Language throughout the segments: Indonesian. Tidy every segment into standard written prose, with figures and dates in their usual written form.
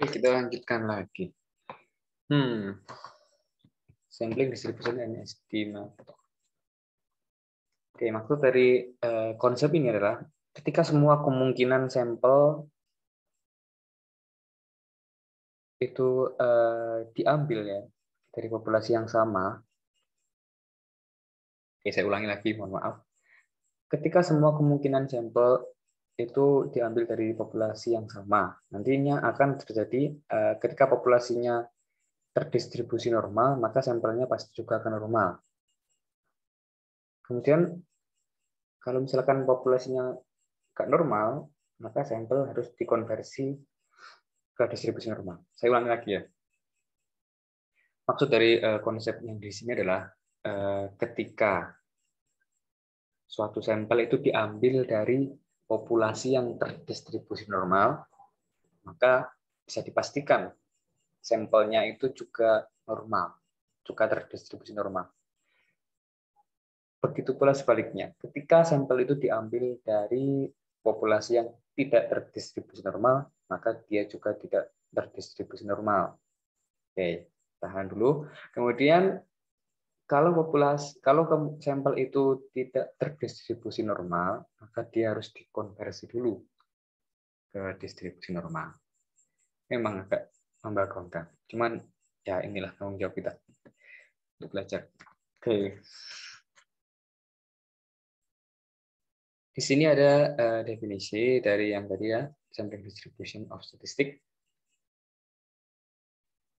Oke, kita lanjutkan lagi. Sampling distribution and estimator. Oke, maksud dari konsep ini adalah ketika semua kemungkinan sampel itu diambil ya dari populasi yang sama. Oke, saya ulangi lagi, mohon maaf. Ketika semua kemungkinan sampel itu diambil dari populasi yang sama, nantinya akan terjadi ketika populasinya terdistribusi normal, maka sampelnya pasti juga akan normal. Kemudian kalau misalkan populasinya nggak normal, maka sampel harus dikonversi ke distribusi normal. Saya ulangi lagi ya. Maksud dari konsep yang di sini adalah ketika suatu sampel itu diambil dari populasi yang terdistribusi normal, maka bisa dipastikan sampelnya itu juga normal, juga terdistribusi normal. Begitu pula sebaliknya, ketika sampel itu diambil dari populasi yang tidak terdistribusi normal, maka dia juga tidak terdistribusi normal. Oke, tahan dulu. Kemudian kalau sampel itu tidak terdistribusi normal, maka dia harus dikonversi dulu ke distribusi normal. Memang agak membagongkan. Cuman ya inilah tanggung jawab kita untuk belajar. Oke. Di sini ada definisi dari yang tadi ya, sampling distribution of statistic.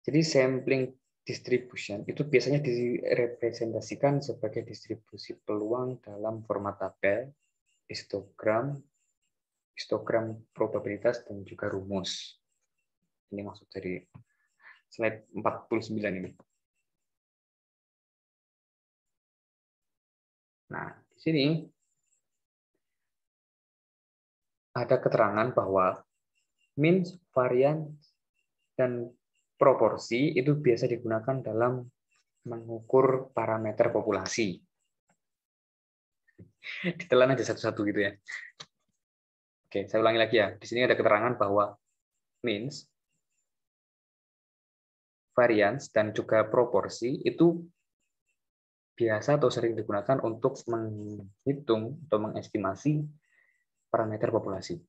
Jadi sampling distribution itu biasanya direpresentasikan sebagai distribusi peluang dalam format tabel, histogram probabilitas, dan juga rumus. Ini maksud dari slide 49 ini. Nah, di sini ada keterangan bahwa mean, varian, dan proporsi itu biasa digunakan dalam mengukur parameter populasi. Ditelan aja satu-satu gitu ya. Oke, saya ulangi lagi ya. Di sini ada keterangan bahwa means, variance, dan juga proporsi itu biasa atau sering digunakan untuk menghitung atau mengestimasi parameter populasi.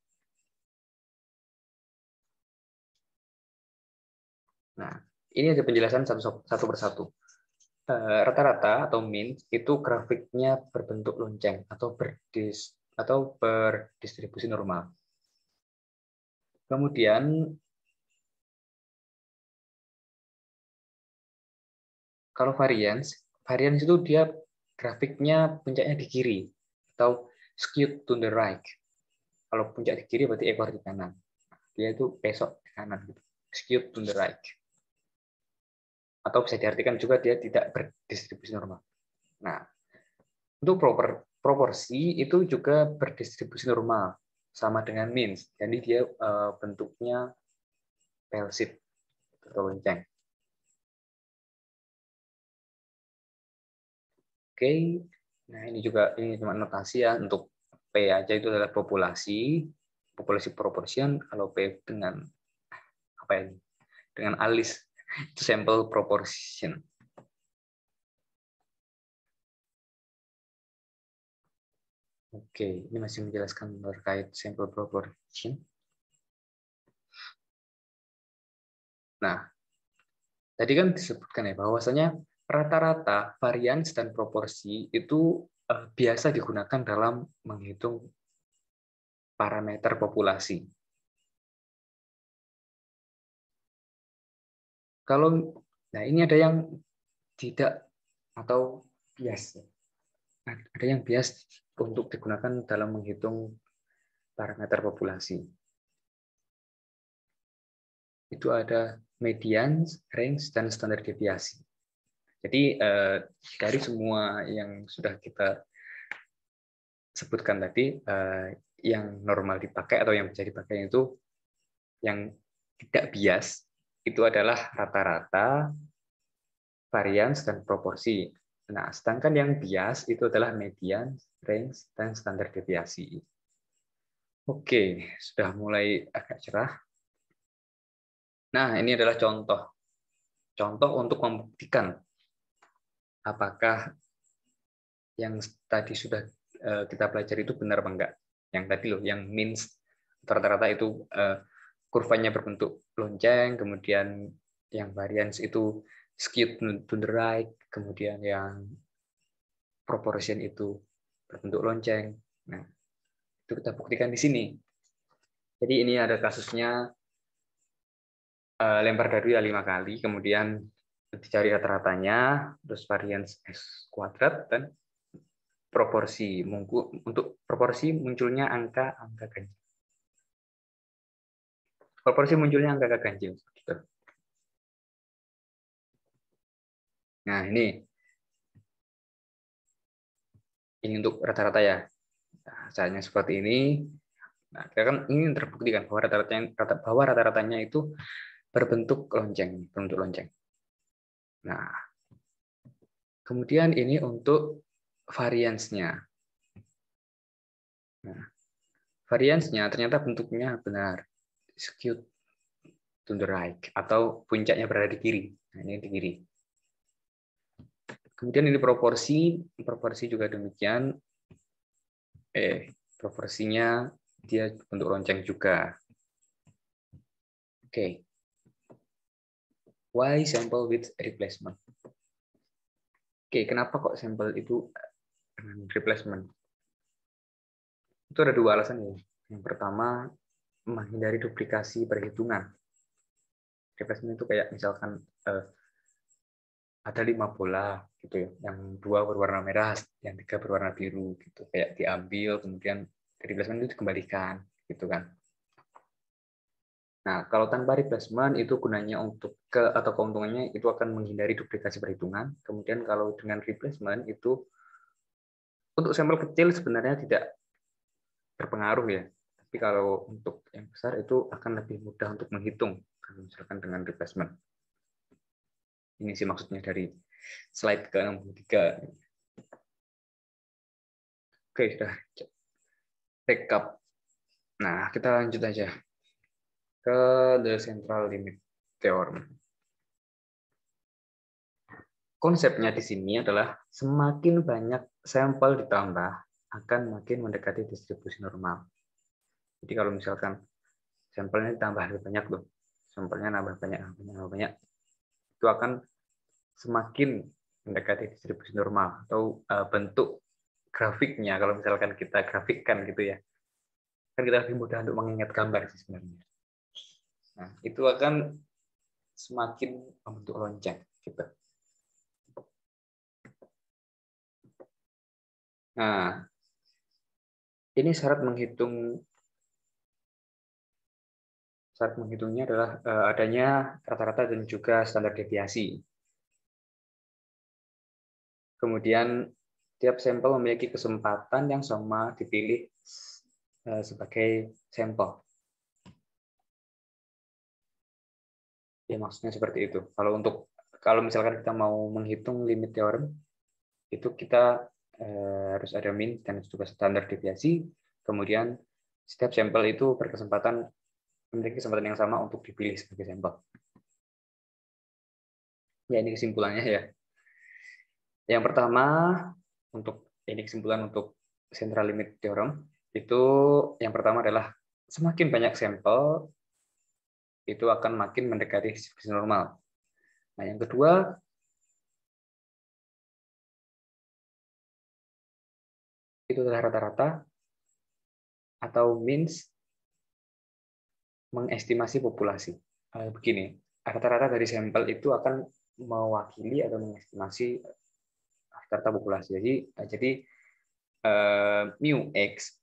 Nah, ini ada penjelasan satu persatu. Rata-rata atau mean itu grafiknya berbentuk lonceng atau berdistribusi normal. Kemudian kalau variance itu dia grafiknya puncaknya di kiri atau skewed to the right. Kalau puncak di kiri berarti ekor di kanan. Dia itu pesok di kanan gitu. Skewed to the right. Atau bisa diartikan juga dia tidak berdistribusi normal. Nah, untuk proporsi itu juga berdistribusi normal sama dengan mean. Jadi dia bentuknya bell-shaped atau lonceng. Oke, nah ini cuma notasi ya, untuk P aja itu adalah populasi proporsion. Kalau P dengan apa ini? Dengan alis itu sample proportion. Oke, ini masih menjelaskan terkait sample proportion. Nah, tadi kan disebutkan ya bahwasanya rata-rata varians dan proporsi itu biasa digunakan dalam menghitung parameter populasi. Nah ini ada yang tidak atau bias. Ada yang bias untuk digunakan dalam menghitung parameter populasi. Itu ada median, range, dan standar deviasi. Jadi dari semua yang sudah kita sebutkan tadi, yang normal dipakai atau yang bisa dipakai itu yang tidak bias itu adalah rata-rata, varians, dan proporsi. Nah, sedangkan yang bias itu adalah median, range, dan standar deviasi. Oke, sudah mulai agak cerah. Nah, ini adalah contoh. Contoh untuk membuktikan apakah yang tadi sudah kita pelajari itu benar apa enggak. Yang tadi loh, yang means rata-rata itu kurvanya berbentuk lonceng, kemudian yang variance itu skewed to the right, kemudian yang proportion itu berbentuk lonceng. Nah, itu kita buktikan di sini. Jadi ini ada kasusnya lempar dadu ya 5 kali, kemudian dicari rata-ratanya, terus variance X kuadrat, dan proporsi. Untuk proporsi munculnya angka ganjil. Proporsi munculnya angka ganjil. Nah, ini untuk rata-rata ya. Nah, caranya seperti ini. Nah, kita kan ini terbuktikan bahwa rata-ratanya itu berbentuk lonceng. Nah, kemudian ini untuk variance-nya. Nah, variance-nya ternyata bentuknya benar, skewed to the right, atau puncaknya berada di kiri. Nah, ini di kiri. Kemudian ini proporsi juga demikian. Proporsinya dia bentuk lonceng juga. Oke. Why sample with replacement? Oke, kenapa kok sampel itu dengan replacement? Itu ada 2 alasan ya. Yang pertama, menghindari duplikasi perhitungan. Replacement itu kayak misalkan ada 5 bola gitu ya, yang 2 berwarna merah, yang 3 berwarna biru gitu. Kayak diambil kemudian replacement itu dikembalikan gitu kan. Nah, kalau tanpa replacement itu gunanya atau keuntungannya itu akan menghindari duplikasi perhitungan. Kemudian kalau dengan replacement itu untuk sampel kecil sebenarnya tidak berpengaruh ya. Tapi kalau untuk yang besar itu akan lebih mudah untuk menghitung kalau misalkan dengan replacement. Ini sih maksudnya dari slide ke-63. Oke, sudah recap. Nah, kita lanjut aja ke the central limit theorem. Konsepnya di sini adalah semakin banyak sampel ditambah akan makin mendekati distribusi normal. Jadi kalau misalkan sampelnya ditambah lebih banyak loh, sampelnya nambah banyak, itu akan semakin mendekati distribusi normal atau bentuk grafiknya kalau misalkan kita grafikkan gitu ya. Kan kita lebih mudah untuk mengingat gambar sih sebenarnya. Nah, itu akan semakin membentuk lonceng gitu. Nah, ini syarat menghitungnya adalah adanya rata-rata dan juga standar deviasi. Kemudian tiap sampel memiliki kesempatan yang sama dipilih sebagai sampel. Ya, maksudnya seperti itu. Kalau misalkan kita mau menghitung limit teorem, itu kita harus ada min dan juga standar deviasi. Kemudian setiap sampel itu memiliki kesempatan yang sama untuk dipilih sebagai sampel. Ya, ini kesimpulannya ya. Yang pertama, ini kesimpulan untuk central limit theorem, itu yang pertama adalah semakin banyak sampel, itu akan makin mendekati distribusi normal. Nah, yang kedua, itu adalah rata-rata atau means mengestimasi populasi. Begini, rata-rata dari sampel itu akan mewakili atau mengestimasi rata-rata populasi. Jadi mu x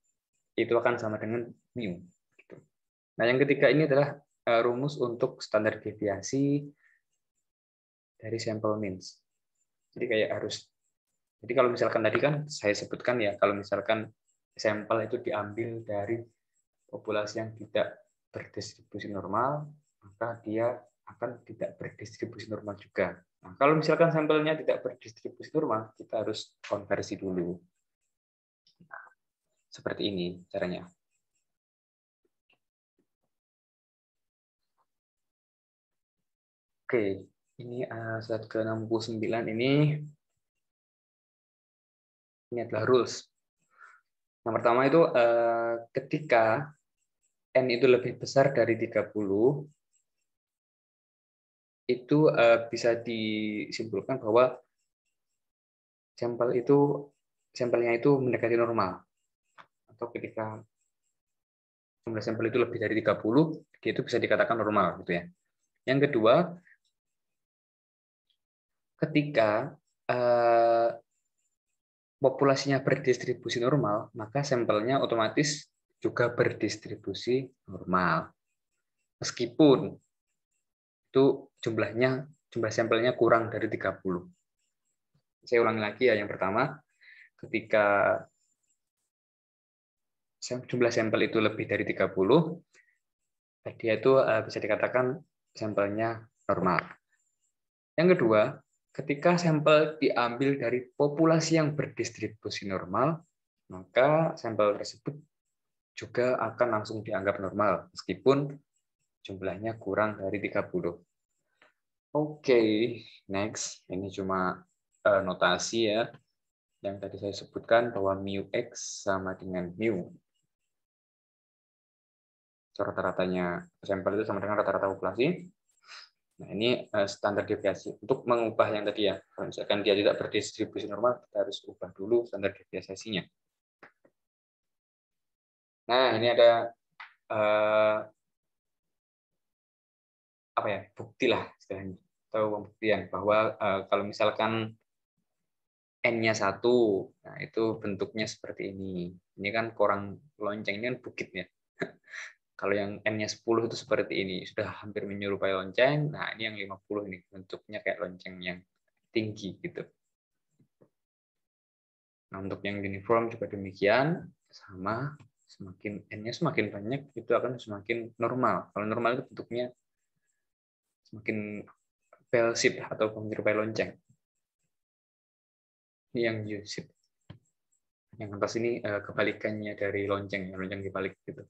itu akan sama dengan mu. Gitu. Nah, yang ketiga ini adalah rumus untuk standar deviasi dari sampel means. Jadi kalau misalkan tadi kan saya sebutkan ya, kalau misalkan sampel itu diambil dari populasi yang tidak berdistribusi normal, maka dia akan tidak berdistribusi normal juga. Nah, kalau misalkan sampelnya tidak berdistribusi normal, kita harus konversi dulu. Nah, seperti ini caranya. Oke, ini slide ke-69 ini adalah rules. Yang pertama itu ketika N itu lebih besar dari 30, itu bisa disimpulkan bahwa sampelnya itu mendekati normal. Atau ketika jumlah sampel itu lebih dari 30, dia itu bisa dikatakan normal gitu ya. Yang kedua, ketika populasinya berdistribusi normal, maka sampelnya otomatis juga berdistribusi normal. Meskipun itu jumlah sampelnya kurang dari 30. Saya ulangi lagi ya, yang pertama, ketika jumlah sampel itu lebih dari 30, dia itu bisa dikatakan sampelnya normal. Yang kedua, ketika sampel diambil dari populasi yang berdistribusi normal, maka sampel tersebut juga akan langsung dianggap normal, meskipun jumlahnya kurang dari 30. Oke, next. Ini cuma notasi ya, yang tadi saya sebutkan bahwa mu X sama dengan mu. Rata-ratanya sampel itu sama dengan rata-rata populasi. Nah, ini standar deviasi. Untuk mengubah yang tadi ya, kalau misalkan dia tidak berdistribusi normal, kita harus ubah dulu standar deviasinya. Nah, ini ada apa ya, bukti lah istilahnya, atau pembuktian bahwa kalau misalkan N-nya 1, nah itu bentuknya seperti ini. Ini kan korang lonceng, ini kan bukit ya. Kalau yang N-nya 10 itu seperti ini, sudah hampir menyerupai lonceng. Nah, ini yang 50 ini bentuknya kayak lonceng yang tinggi gitu. Nah, untuk yang uniform juga demikian, sama, semakin N-nya semakin banyak, itu akan semakin normal. Kalau normal itu bentuknya semakin bell shape atau menyerupai lonceng. Ini yang U-shape. Yang atas ini kebalikannya dari lonceng, lonceng dibalik gitu.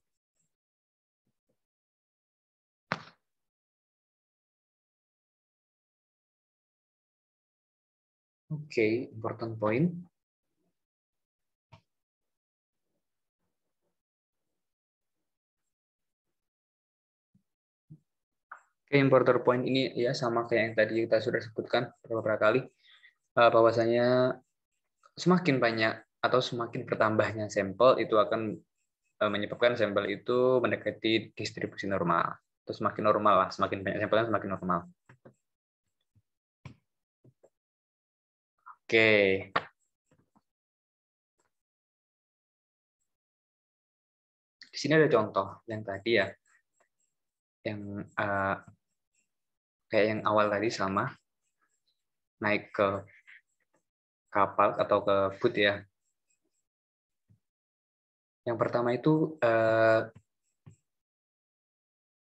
Oke, important point. Oke, importer point ini ya sama kayak yang tadi kita sudah sebutkan beberapa kali, bahwasanya semakin banyak atau semakin bertambahnya sampel itu akan menyebabkan sampel itu mendekati distribusi normal. Terus semakin normal lah, semakin banyak sampelnya semakin normal. Oke. Di sini ada contoh yang tadi ya, yang kayak yang awal tadi sama, naik ke kapal atau ke boot ya. Yang pertama itu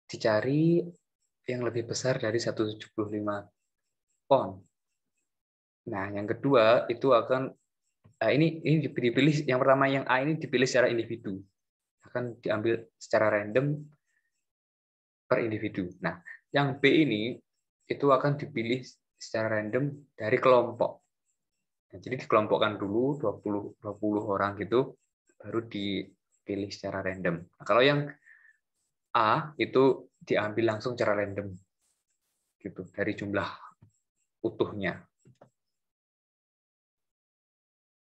dicari yang lebih besar dari 175 pon. Nah, yang kedua itu akan ini dipilih, yang pertama yang A ini dipilih secara individu, akan diambil secara random per individu. Nah, yang B ini itu akan dipilih secara random dari kelompok. Nah, jadi dikelompokkan dulu 20 orang gitu, baru dipilih secara random. Nah, kalau yang A itu diambil langsung secara random gitu dari jumlah utuhnya.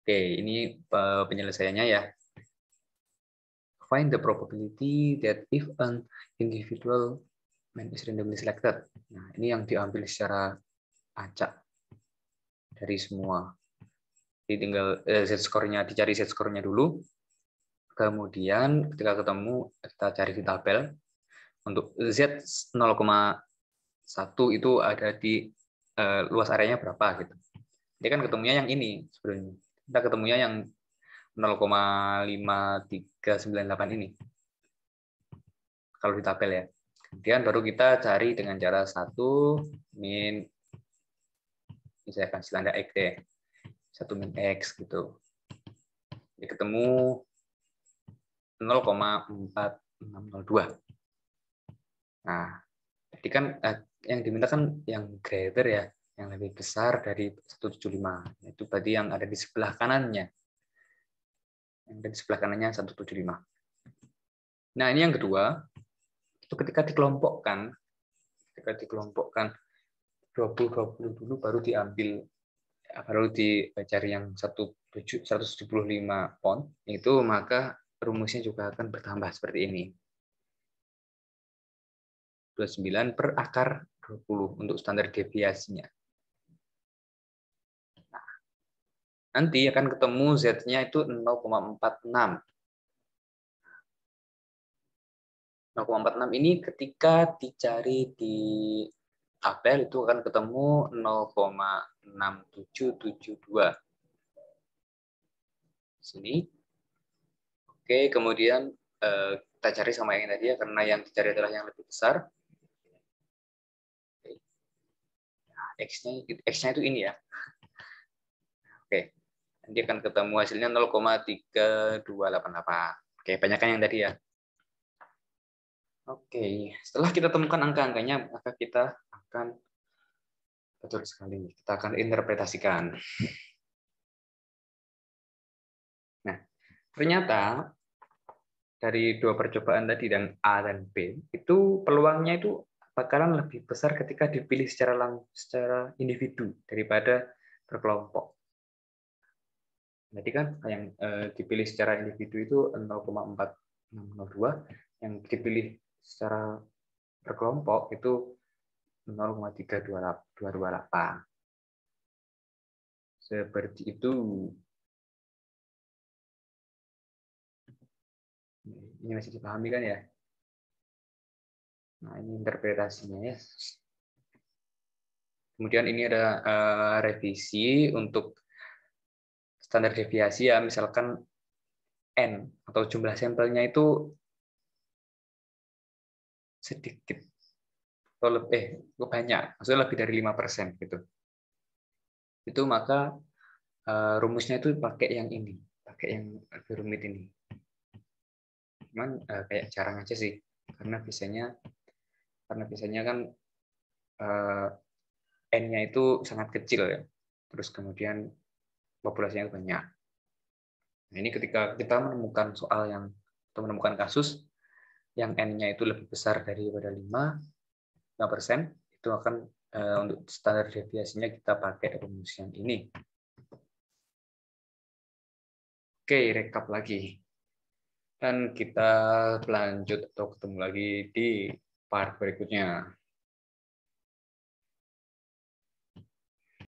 Oke, ini penyelesaiannya ya. Find the probability that if an individual man is randomly selected. Nah, ini yang diambil secara acak dari semua. Jadi tinggal z-score-nya, dicari z-score-nya dulu. Kemudian ketika ketemu, kita cari di tabel. Untuk z 0,1 itu ada di luas areanya berapa gitu. Dia kan ketemunya yang ini sebenarnya. Kita ketemunya yang 0,5398 ini. Kalau di tabel ya. Kemudian baru kita cari dengan cara 1 min, ini saya kasih tanda X deh. 1 min X gitu. Jadi ketemu 0,4602. Nah, jadi kan yang diminta kan yang greater ya, yang lebih besar dari 175. Itu berarti yang ada di sebelah kanannya. Yang ada di sebelah kanannya 175. Nah, ini yang kedua, itu ketika dikelompokkan 20 dulu baru dicari yang 175 pound, itu maka rumusnya juga akan bertambah seperti ini. 29 per akar 20 untuk standar deviasinya. Nah, nanti akan ketemu Z-nya itu 0,46. 0,46 ini ketika dicari di tabel itu akan ketemu 0,6772. Sini. Oke, kemudian kita cari sama yang tadi ya, karena yang dicari adalah yang lebih besar. X-nya itu ini ya. Oke, nanti akan ketemu hasilnya 0,3288. Oke, banyakkan yang tadi ya. Oke, setelah kita temukan angka-angkanya, maka kita akan, betul sekali, kita akan interpretasikan. Nah, ternyata dari dua percobaan tadi dan A dan B, itu peluangnya itu bakalan lebih besar ketika dipilih secara individu daripada berkelompok. Jadi kan yang dipilih secara individu itu 0,402, yang dipilih secara berkelompok itu 0,3228. Seperti itu. Ini masih dipahami kan ya? Nah, ini interpretasinya ya. Kemudian ini ada revisi untuk standar deviasi ya, misalkan N atau jumlah sampelnya itu sedikit atau lebih banyak, maksudnya lebih dari 5% gitu. Itu maka rumusnya itu pakai yang ini, pakai yang lebih rumit ini. Cuman kayak jarang aja sih, karena biasanya kan N-nya itu sangat kecil ya. Terus kemudian populasinya banyak. Nah, ini ketika kita menemukan soal atau menemukan kasus yang N-nya itu lebih besar daripada 5%, itu akan untuk standar deviasinya kita pakai rumus yang ini. Oke, rekap lagi. Dan kita lanjut atau ketemu lagi di part berikutnya.